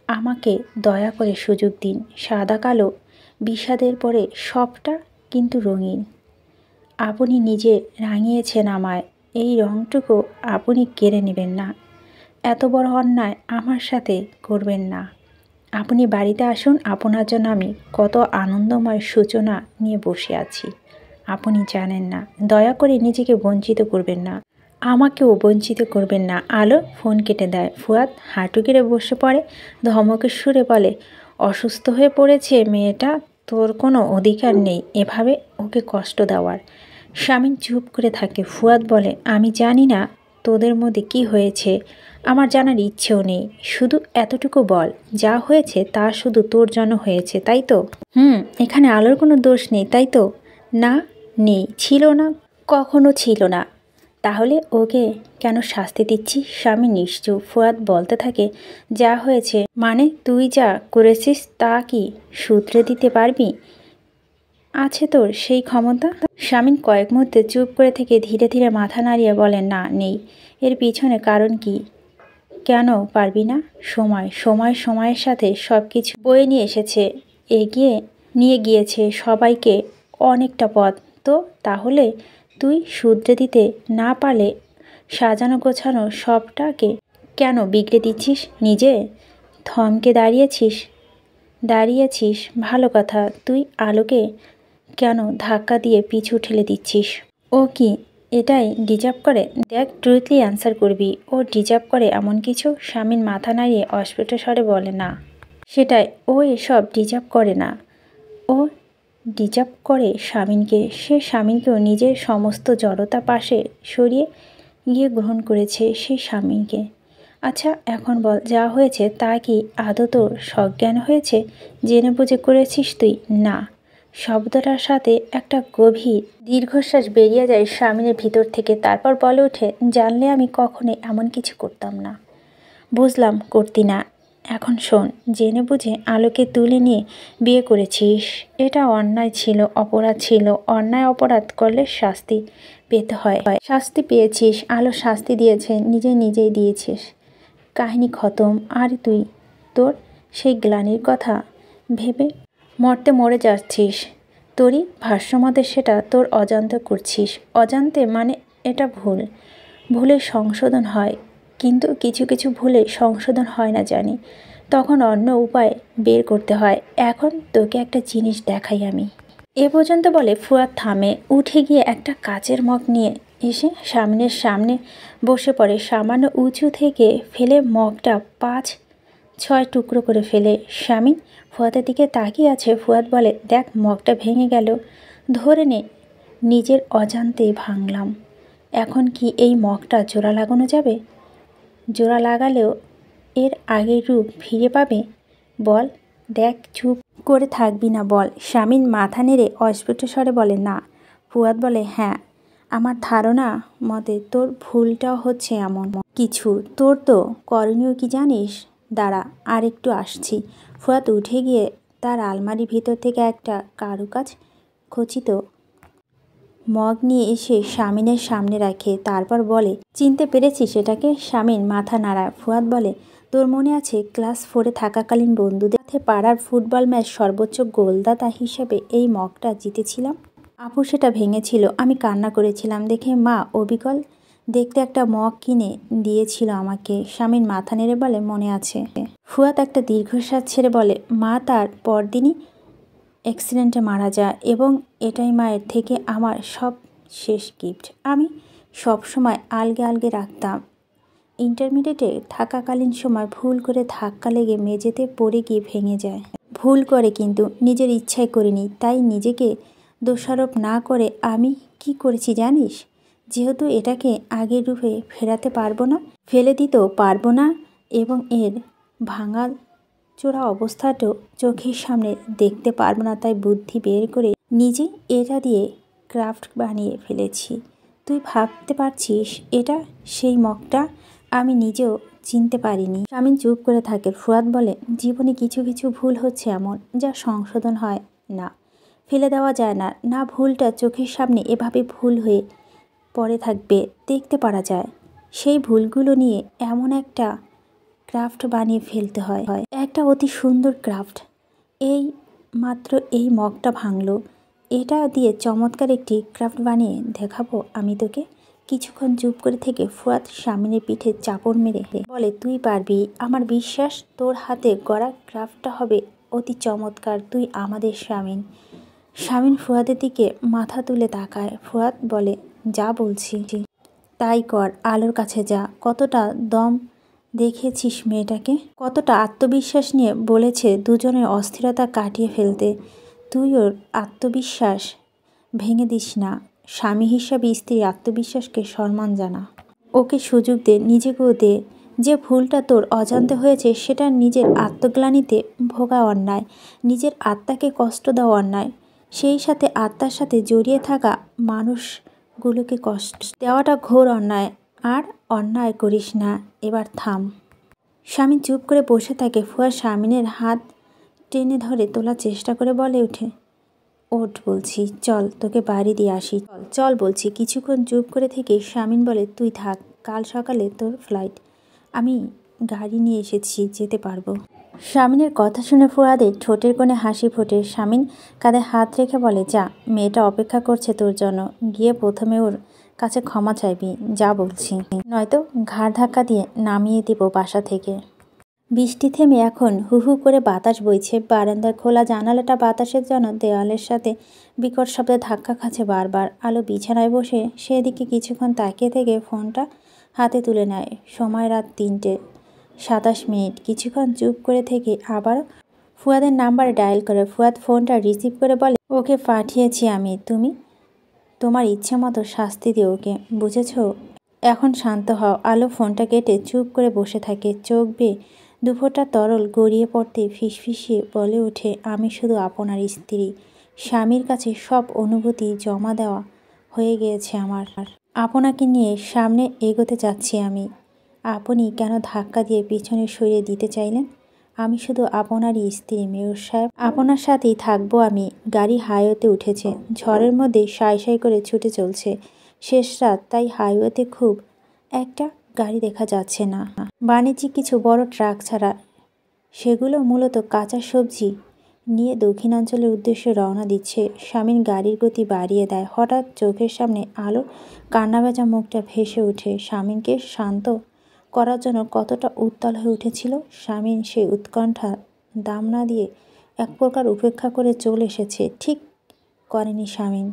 আমাকে দয়া করে সুযোগ দিন। সাদা কালো বিষাদের পরে সবটা কিন্তু রঙিন, আপনি নিজে রাঙিয়েছেন আমায়, এই রঙটুকু আপনি কেড়ে নেবেন না। এত বড় অন্যায় আমার সাথে করবেন না। আপনি বাড়িতে আসুন, আপনার জন্য আমি কত আনন্দময় সূচনা নিয়ে বসে আছি আপনি জানেন না। দয়া করে নিজেকে বঞ্চিত করবেন না, আমাকেও বঞ্চিত করবেন না। আলো ফোন কেটে দেয়। ফুয়াদ হাঁটু গেড়ে বসে পড়ে, ধমকের সুরে বলে, অসুস্থ হয়ে পড়েছে মেয়েটা, তোর কোনো অধিকার নেই এভাবে ওকে কষ্ট দেওয়ার। শামীম চুপ করে থাকে। ফুয়াদ বলে, আমি জানি না তোদের মধ্যে কি হয়েছে, আমার জানার ইচ্ছেও নেই, শুধু এতটুকু বল, যা হয়েছে তা শুধু তোর জন্য হয়েছে, তাই তো? এখানে আলোর কোনো দোষ নেই, তাই তো? না, নেই, ছিল না, কখনো ছিল না। তাহলে ওকে কেন শাস্তি দিচ্ছিস? স্বামী নিশ্চুপ। ফুয়াদ বলতে থাকে, যা হয়েছে মানে তুই যা করেছিস তা কি শুধরে দিতে পারবি? আছে তোর সেই ক্ষমতা? স্বামী কয়েক মুহূর্তে চুপ করে থেকে ধীরে ধীরে মাথা নাড়িয়ে বলেন, না, নেই। এর পিছনে কারণ কি? কেন পারবি না? সময়ের সাথে সব কিছু বয়ে নিয়ে এসেছে, এগিয়ে নিয়ে গিয়েছে সবাইকে অনেকটা পথ। তো তাহলে তুই শুধরে দিতে না পারলে সাজানো গোছানো সবটাকে কেন বিগড়ে দিচ্ছিস নিজে? থমকে দাঁড়িয়েছিস, ভালো কথা। তুই আলোকে কেন ধাক্কা দিয়ে পিছু ঠেলে দিচ্ছিস? ও কি এটাই ডিজার্ভ করে? দেখ, ট্রুথলি অ্যান্সার করবি। ও ডিজার্ভ করে এমন কিছু? স্বামীর মাথা নাড়িয়ে অস্ফুট স্বরে বলে, না, সেটাই, ও এসব ডিজার্ভ করে না। ও ডিজার্ভ করে স্বামীনকে। সে স্বামীনকেও নিজের সমস্ত জড়তা পাশে সরিয়ে গিয়ে গ্রহণ করেছে সেই স্বামীনকে। আচ্ছা এখন বল, যা হয়েছে তা কি আদৌ তোর সজ্ঞান হয়েছে? জেনে বুঝে করেছিস তুই? না। শব্দটার সাথে একটা গভীর দীর্ঘশ্বাস বেরিয়ে যায় স্বামীনের ভিতর থেকে। তারপর বলে ওঠে, জানলে আমি কখনোই এমন কিছু করতাম না। বুঝলাম করতি না। এখন শোন, জেনে বুঝে আলোকে তুলে নিয়ে বিয়ে করেছিস, এটা অন্যায় ছিল, অপরাধ ছিল। অন্যায় অপরাধ করলে শাস্তি পেতে হয়, শাস্তি পেয়েছিস। আলো শাস্তি দিয়েছে, নিজেই দিয়েছিস। কাহিনী খতম। আর তুই তোর সেই গ্লানির কথা ভেবে মরে যাচ্ছিস। তোরই ভাষ্যমতে সেটা তোর অজান্তে করছিস। অজান্তে মানে? এটা ভুলে সংশোধন হয়, কিন্তু কিছু কিছু ভুলে সংশোধন হয় না জানি, তখন অন্য উপায় বের করতে হয়। এখন তোকে একটা জিনিস দেখাই আমি। এ পর্যন্ত বলে ফুয়াদ থামে, উঠে গিয়ে একটা কাচের মগ নিয়ে এসে স্বামীনের সামনে বসে পড়ে। সামান্য উঁচু থেকে ফেলে মগটা 5-6 টুকরো করে ফেলে। স্বামী ফুয়াদের দিকে তাকিয়ে আছে। ফুয়াদ বলে, দেখ, মগটা ভেঙে গেল, ধরে নে নিজের অজান্তেই ভাঙলাম। এখন কি এই মগটা জোড়া লাগানো যাবে? জোড়া লাগালেও এর আগের রূপ ফিরে পাবে? বল, দেখ, চুপ করে থাকবি না, বল। স্বামীন মাথা নেড়ে অস্ফুট স্বরে বলে, না। ফুয়াদ বলে, হ্যাঁ, আমার ধারণা মতে তোর ভুলটাও হচ্ছে এমন কিছু। তোর তো করণীয় কি জানিস? দাঁড়া, আর একটু আসছি। ফুয়াদ উঠে গিয়ে তার আলমারির ভিতর থেকে একটা কারুকাজ খচিত মগ নিয়ে এসে স্বামীনের সামনে রাখে। তারপর বলে, চিনতে পেরেছিস এটাকে? স্বামীন মাথা নাড়ায়। ফুয়াদ বলে, তোর মনে আছে ক্লাস 4-এ থাকাকালীন বন্ধুদের সাথে পাড়ার ফুটবল ম্যাচ সর্বোচ্চ গোলদাতা হিসেবে এই মগটা জিতেছিলাম? আপু সেটা ভেঙেছিল, আমি কান্না করেছিলাম দেখে মা অবিকল দেখতে একটা মগ কিনে দিয়েছিল আমাকে। স্বামীন মাথা নেড়ে বলে, মনে আছে। ফুয়াদ একটা দীর্ঘশ্বাস ছেড়ে বলে, মা তার পরদিনই অ্যাক্সিডেন্টে মারা যায় এবং এটাই মায়ের থেকে আমার সব শেষ গিফট। আমি সবসময় আলগে রাখতাম। ইন্টারমিডিয়েটে থাকাকালীন সময় ভুল করে ধাক্কা লেগে মেঝেতে পড়ে গিয়ে ভেঙে যায়। ভুল করে, কিন্তু নিজের ইচ্ছায় করিনি। তাই নিজেকে দোষারোপ না করে আমি কি করেছি জানিস? যেহেতু এটাকে আগের রূপে ফেরাতে পারবো না, ফেলে দিতেও পারবো না এবং এর ভাঙা চোরা অবস্থাটাও চোখের সামনে দেখতে পারবো না, তাই বুদ্ধি বের করে নিজে এটা দিয়ে ক্রাফট বানিয়ে ফেলেছি। তুই ভাবতে পারছিস এটা সেই মগটা? আমি নিজেও চিনতে পারিনি। স্বামী চুপ করে থাকে। ফুয়াদ বলে, জীবনে কিছু কিছু ভুল হচ্ছে এমন, যা সংশোধন হয় না, ফেলে দেওয়া যায় না। না, ভুলটা চোখের সামনে এভাবে ভুল হয়ে পড়ে থাকবে, দেখতে পারা যায়। সেই ভুলগুলো নিয়ে এমন একটা ক্রাফট বানিয়ে ফেলতে হয়, একটা অতি সুন্দর ক্রাফট। এই মাত্র এই মগটা ভাঙলো, এটা দিয়ে চমৎকার একটি ক্রাফট বানিয়ে দেখাবো আমি তোকে। কিছুক্ষণ চুপ করে থেকে ফুয়াদ শামিনের পিঠে চাপড় মেরে বলে, তুই পারবি, আমার বিশ্বাস তোর হাতে গড়া ক্রাফটটা হবে অতি চমৎকার, তুই আমাদের শামিন। শামিন ফুয়াদের দিকে মাথা তুলে তাকায়। ফুয়াদ বলে, যা বলছি তাই কর, আলোর কাছে যা। কতটা দম দেখিয়েছিস মেয়েটাকে, কতটা আত্মবিশ্বাস নিয়ে বলেছে দুজনের অস্থিরতা কাটিয়ে ফেলতে। তুই ওর আত্মবিশ্বাস ভেঙে দিস না। স্বামী হিসাবে স্ত্রীর আত্মবিশ্বাসকে সম্মান জানা। ওকে সুযোগ দে, নিজেকেও দে। যে ভুলটা তোর অজান্তে হয়েছে সেটা নিজের আত্মগ্লানিতে ভোগা অন্যায়, নিজের আত্মাকে কষ্ট দেওয়া অন্যায়, সেই সাথে আত্মার সাথে জড়িয়ে থাকা মানুষগুলোকে কষ্ট দেওয়াটা ঘোর অন্যায়। আর অন্যায় করিস না, এবার থাম। স্বামী চুপ করে বসে থাকে। ফুয়াদ শামিনের হাত টেনে ধরে তোলার চেষ্টা করে বলে ওঠে, ওঠ বলছি, চল তোকে বাড়ি দিয়ে আসি, চল চল বলছি। কিছুক্ষণ চুপ করে থেকে শামিন বলে, তুই থাক, কাল সকালে তোর ফ্লাইট, আমি গাড়ি নিয়ে এসেছি, যেতে পারবো। শামিনের কথা শুনে ফুয়াদের ঠোঁটের কোণে হাসি ফোটে। শামিন কাঁধে হাত রেখে বলে, যা, মেয়েটা অপেক্ষা করছে তোর জন্য, গিয়ে প্রথমে ওর কাছে ক্ষমা চাইবি, যা বলছি, নয়তো ঘাড় ধাক্কা দিয়ে নামিয়ে দিব বাসা থেকে। বৃষ্টি থেমে এখন হু হু করে বাতাস বইছে। বারান্দার খোলা জানালাটা বাতাসের জন্য দেওয়ালের সাথে বিকট শব্দে ধাক্কা খাচ্ছে বারবার। আলো বিছানায় বসে সেদিকে কিছুক্ষণ তাকিয়ে থেকে ফোনটা হাতে তুলে নেয়। সময় রাত 3:27। কিছুক্ষণ চুপ করে থেকে আবার ফুয়াদের নাম্বারে ডায়াল করে। ফুয়াদ ফোনটা রিসিভ করে বলে, ওকে পাঠিয়েছি আমি, তুমি তোমার ইচ্ছে মতো শাস্তি দিও ওকে, বুঝেছ? এখন শান্ত হও। আলো ফোনটা কেটে চুপ করে বসে থাকে। চোখ বেয়ে দুফোঁটা তরল গড়িয়ে পড়তে ফিসফিসিয়ে বলে ওঠে, আমি শুধু আপনার স্ত্রী, স্বামীর কাছে সব অনুভূতি জমা দেওয়া হয়ে গিয়েছে আমার। আপনাকে নিয়ে সামনে এগোতে যাচ্ছি আমি। আপনি কেন ধাক্কা দিয়ে পিছনে সরিয়ে দিতে চাইলেন? আমি শুধু আপনারই স্ত্রী মেয়র সাহেব, আপনার সাথেই থাকবো আমি। গাড়ি হাইওয়েতে উঠেছে। ঝড়ের মধ্যে সাই সাই করে ছুটে চলছে। শেষ রাত, তাই হাইওয়েতে খুব একটা গাড়ি দেখা যাচ্ছে না, বাণিজ্যিক কিছু বড় ট্রাক ছাড়া। সেগুলো মূলত কাঁচা সবজি নিয়ে দক্ষিণাঞ্চলের উদ্দেশ্যে রওনা দিচ্ছে। শামিন গাড়ির গতি বাড়িয়ে দেয়। হঠাৎ চোখের সামনে আলোর কান্নাভেজা মুখটা ভেসে ওঠে। শামিনকে শান্ত করার জন্য কতটা উত্তাল হয়ে উঠেছিল। শামিন সেই উৎকণ্ঠা দাম না দিয়ে এক প্রকার উপেক্ষা করে চলে এসেছে। ঠিক করেনি শামিন,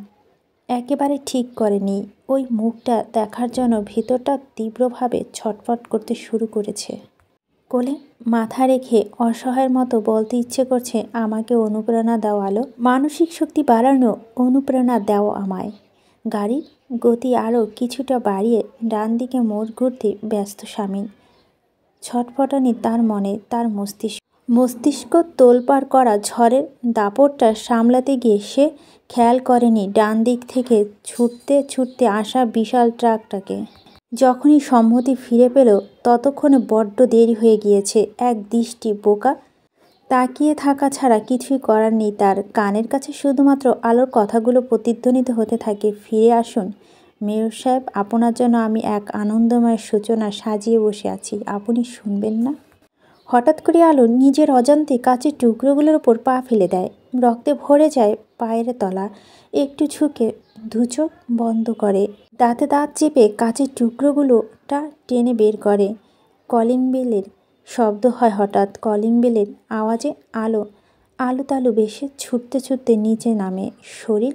একেবারে ঠিক করেনি। ওই মুখটা দেখার জন্য ভিতরটা তীব্রভাবে ছটফট করতে শুরু করেছে। কোলে মাথা রেখে অসহায়ের মতো বলতে ইচ্ছে করছে, আমাকে অনুপ্রেরণা দাও আলো, মানসিক শক্তি বাড়ানো অনুপ্রেরণা দাও আমায়। গাড়ির গতি আরও কিছুটা বাড়িয়ে ডান দিকে মোড় ঘুরতে ব্যস্ত শামিন। ছটফটানি তার মনে, তার মস্তিষ্ক তোলপাড় করা ঝড়ের দাপটটা সামলাতে গিয়ে সে খেয়াল করেনি ডান দিক থেকে ছুটতে ছুটতে আসা বিশাল ট্রাকটাকে। যখনই সম্মতি ফিরে পেল ততক্ষণে বড্ড দেরি হয়ে গিয়েছে। এক দৃষ্টি বোকা তাকিয়ে থাকা ছাড়া কিছুই করার নেই তার। কানের কাছে শুধুমাত্র আলোর কথাগুলো প্রতিধ্বনিত হতে থাকে, ফিরে আসুন মেয়র সাহেব, আপনার জন্য আমি এক আনন্দময় সূচনা সাজিয়ে বসে আছি, আপনি শুনবেন না? হঠাৎ করে আলো নিজের অজান্তে কাচের টুকরোগুলোর ওপর পা ফেলে দেয়। রক্তে ভরে যায় পায়ের তলা। একটু ঝুঁকে দুচোখ বন্ধ করে দাঁতে দাঁত চেপে কাচের টুকরোগুলোটা টেনে বের করে। কলিং বেলের শব্দ হয় হঠাৎ। কলিং বেলের আওয়াজে আলো আলুতালু বেশে ছুটতে ছুটতে নিচে নামে। শরীর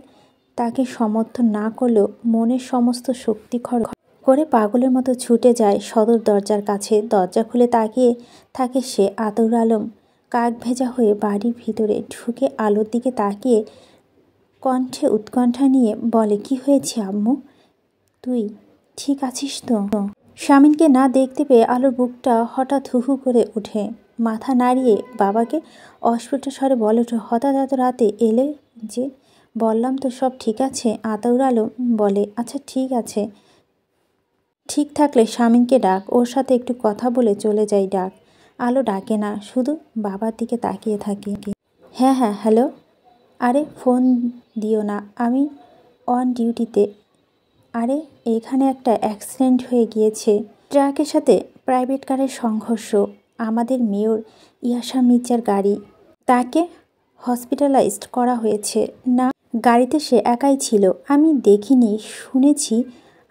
তাকে সমর্থন না করলেও মনের সমস্ত শক্তি খরচ করে পাগলের মতো ছুটে যায় সদর দরজার কাছে। দরজা খুলে তাকিয়ে থাকে সে। আতর আলম কাক ভেজা হয়ে বাড়ির ভিতরে ঢুকে আলোর দিকে তাকিয়ে কণ্ঠে উৎকণ্ঠা নিয়ে বলে, কি হয়েছে আম্মু, তুই ঠিক আছিস তো? শামিনকে না দেখতে পেয়ে আলোর বুকটা হঠাৎ হু হু করে ওঠে। মাথা নাড়িয়ে বাবাকে অস্ফুট স্বরে বলে ওঠে, হঠাৎ এত রাতে এলে যে? বললাম তো সব ঠিক আছে। আতর আলম বলে, আচ্ছা ঠিক আছে, ঠিক থাকলে শামিনকে ডাক, ওর সাথে একটু কথা বলে চলে যাই। ডাক। আলো ডাকে না, শুধু বাবার দিকে তাকিয়ে থাকে। হ্যাঁ হ্যাঁ, হ্যালো। আরে ফোন দিও না, আমি অন ডিউটিতে। আরে এখানে একটা অ্যাক্সিডেন্ট হয়ে গিয়েছে, ট্রাকের সাথে প্রাইভেট কারের সংঘর্ষ। আমাদের মেয়র ইয়াসা মির্জার গাড়ি, তাকে হসপিটালাইজড করা হয়েছে। না, গাড়িতে সে একাই ছিল, আমি দেখিনি, শুনেছি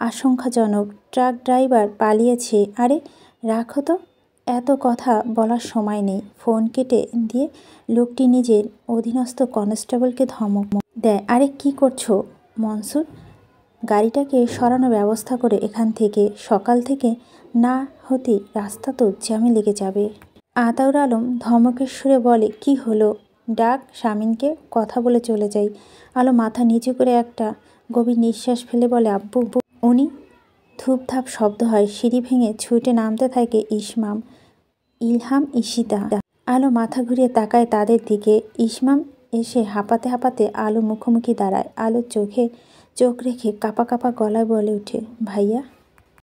আশঙ্কাজনক। ট্রাক ড্রাইভার পালিয়েছে। আরে রাখো তো, এত কথা বলার সময় নেই। ফোন কেটে দিয়ে লোকটি নিজের অধীনস্থ কনস্টেবলকে ধমক দেয়। আরে কি করছো মনসুর? গাড়িটাকে সরানোর ব্যবস্থা করে এখান থেকে। সকাল থেকে না হতে রাস্তা তো জ্যামে লেগে যাবে। আতাউর আলম ধমকের সুরে বলে, কি হলো? ডাক শামীমকে, কথা বলে চলে যাই। আলো মাথা নিচু করে একটা গভীর নিঃশ্বাস ফেলে বলে, আব্বু। উনি? ধূপধাপ শব্দ হয়। সিঁড়ি ভেঙে ছুটে নামতে থাকে ইলহাম, ঈশিতা। আলো মাথা ঘুরিয়ে তাকায় তাদের দিকে। ইসমাম এসে হাঁপাতে হাঁপাতে আলো মুখোমুখি দাঁড়ায়। আলোর চোখে চোখ রেখে কাঁপা কাঁপা গলায় বলে ওঠে, ভাইয়া।